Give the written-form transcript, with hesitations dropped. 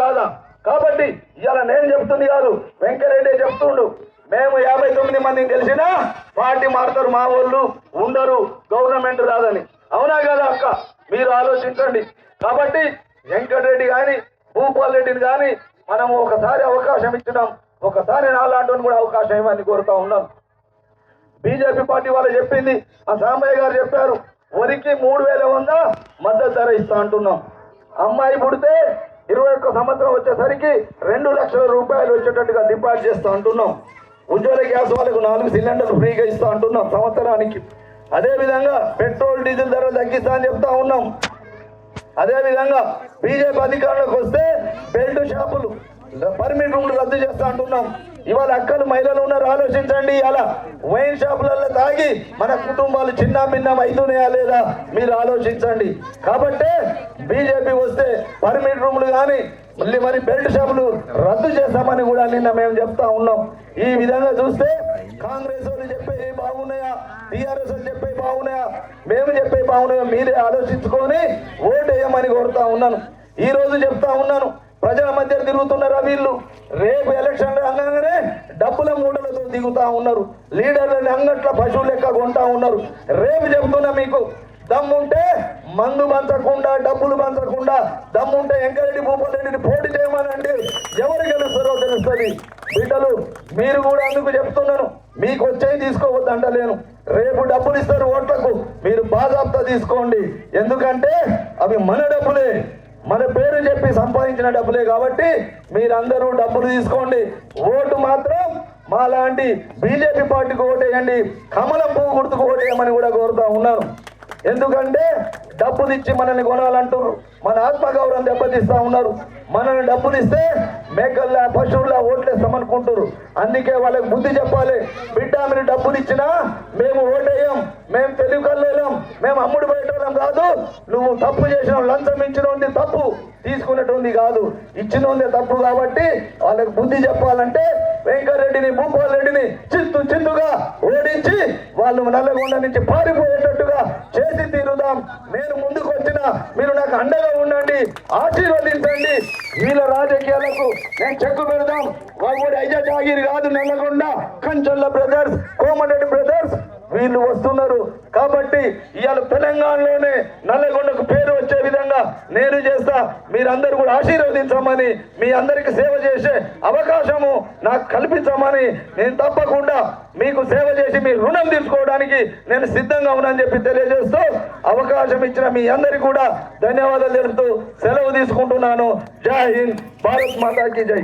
కాదా? కాబట్టి ఇవాళ నేను చెప్తుంది కాదు, వెంకరెడ్డి చెప్తుండు. మేము 59 మందిని తెలిసినా పార్టీ మారుతారు, మా వాళ్ళు ఉండరు, గవర్నమెంట్ రాదని. అవునా కదా అక్క? మీరు ఆలోచించండి. కాబట్టి వెంకటరెడ్డి కానీ భూపాల్ రెడ్డిని కానీ మనం ఒకసారి అవకాశం ఇచ్చినాం, ఒకసారి నాలాంటి కూడా అవకాశం ఇవ్వని కోరుతా ఉన్నాం. బీజేపీ పార్టీ వాళ్ళు చెప్పింది, ఆ సాంబయ్య గారు చెప్పారు, వరికి 3,100 మద్దతు ధర ఇస్తా అంటున్నాం. అమ్మాయి పుడితే 21 సంవత్సరం వచ్చేసరికి 2 లక్షల రూపాయలు వచ్చేటట్టుగా డిపాజిట్ చేస్తా అంటున్నాం. ఉజ్వల గ్యాస్ వాళ్ళకు 4 సిలిండర్లు ఫ్రీగా ఇస్తా అంటున్నాం సంవత్సరానికి. అదేవిధంగా పెట్రోల్ డీజిల్ ధర తగ్గిస్తా అని చెప్తా ఉన్నాం. అదేవిధంగా బీజేపీ అధికారంలోకి వస్తే బెల్ట్ షాపులు పర్మిట్ రూమ్లు రద్దు చేస్తా అంటున్నాం. ఇవాళ అక్కలు మహిళలు ఉన్నారు, ఆలోచించండి. అలా వైన్ షాపులలో తాగి మన కుటుంబాలు చిన్న భిన్నం అవుతున్నాయా లేదా మీరు ఆలోచించండి. కాబట్టే బీజేపీ వస్తే పర్మిట్ రూమ్లు కానీ మరి బెల్ట్ షాపులు రద్దు చేస్తామని కూడా నిన్న మేము చెప్తా ఉన్నాం. ఈ విధంగా చూస్తే కాంగ్రెస్ వాళ్ళు చెప్పే బాగున్నాయా, టీఆర్ఎస్ వాళ్ళు చెప్పే బాగున్నాయా, మేము చెప్పే బాగున్నాయా, మీరే ఆలోచించుకొని ఓటు వేయమని కోరుతా ఉన్నాను. ఈ రోజు చెప్తా ఉన్నాను, ప్రజల మధ్య తిరుగుతున్నారా వీళ్ళు? రేపు ఎలక్షన్లు అనగానే డబ్బుల మూటలతో దిగుతా ఉన్నారు, లీడర్లని అంగట్ల పశువులు లెక్క కొంటా ఉన్నారు. రేపు చెప్తున్నా, మీకు దమ్ముంటే మందు పంచకుండా, డబ్బులు పంచకుండా దమ్ముంటే వెంకరెడ్డి భూపాల్ రెడ్డిని పోటీ చేయమనండి, ఎవరు గెలుస్తారో తెలుస్తుంది. బిడ్డలు మీరు కూడా అందుకు చెప్తున్నాను, మీకు వచ్చేది తీసుకోవద్దు అంటలేను. రేపు డబ్బులు ఇస్తారు ఓట్లకు, మీరు బాజాబ్తా తీసుకోండి. ఎందుకంటే అవి మన డబ్బులే, మన పేరు చెప్పి సంపాదించిన డబ్బులే. కాబట్టి మీరందరూ డబ్బులు తీసుకోండి, ఓటు మాత్రం మా లాంటి బీజేపీ పార్టీకి ఓటేయండి, కమలం పువ్వు గుర్తుకు ఓటేయమని కూడా కోరుతా ఉన్నాను. ఎందుకంటే డబ్బులు ఇచ్చి మనల్ని కొనాలంటారు, మన ఆత్మగౌరవం దెబ్బతీస్తా ఉన్నారు. మనల్ని డబ్బులు ఇస్తే మేకల్లా పశువుల్లా ఓట్లేస్తామనుకుంటారు. అందుకే వాళ్ళకి బుద్ధి చెప్పాలి. బిడ్డ మీరు డబ్బులు ఇచ్చినా మేము ఓటేయం, మేము తెలుగు కల్లేలం, మేము అమ్ముడు బయటం కాదు. నువ్వు తప్పు చేసినావు, లంచం ఇచ్చినోంది తప్పు, తీసుకునేటువంటి కాదు, ఇచ్చినోందే తప్పు. కాబట్టి వాళ్ళకి బుద్ధి చెప్పాలంటే వెంకరెడ్డిని భూపాల్ రెడ్డిని చిత్తుగా ఓడించి వాళ్ళు నల్లగొండ నుంచి పారిపోయేటట్టుగా చేసి తీరుదాం. నేను ముందుకు వచ్చిన మీరు నాకు అండగా ఉండండి, ఆశీర్వదించండి. వీళ్ళ రాజకీయాలకు నేను చెక్కు పెడదాం. వాళ్ళు ఐజా జాగిరి కాదు, నల్లగొండ కంచల్ల బ్రదర్స్, కోమరెడ్డి బ్రదర్స్ వీళ్ళు వస్తున్నారు. కాబట్టి ఇవాళ తెలంగాణలోనే నల్లగొండకు పేరు వచ్చే విధంగా నేను చేస్తా. మీరందరూ కూడా ఆశీర్వదించమని, మీ అందరికి సేవ చేసే అవకాశము నాకు కల్పించమని, నేను తప్పకుండా మీకు సేవ చేసి మీ రుణం తీసుకోవడానికి నేను సిద్ధంగా ఉన్నానని చెప్పి తెలియజేస్తూ, అవకాశం ఇచ్చిన మీ అందరికీ కూడా ధన్యవాదాలు తెలుపుతూ సెలవు తీసుకుంటున్నాను. జై హింద్, భారత్ మాతాకి జై.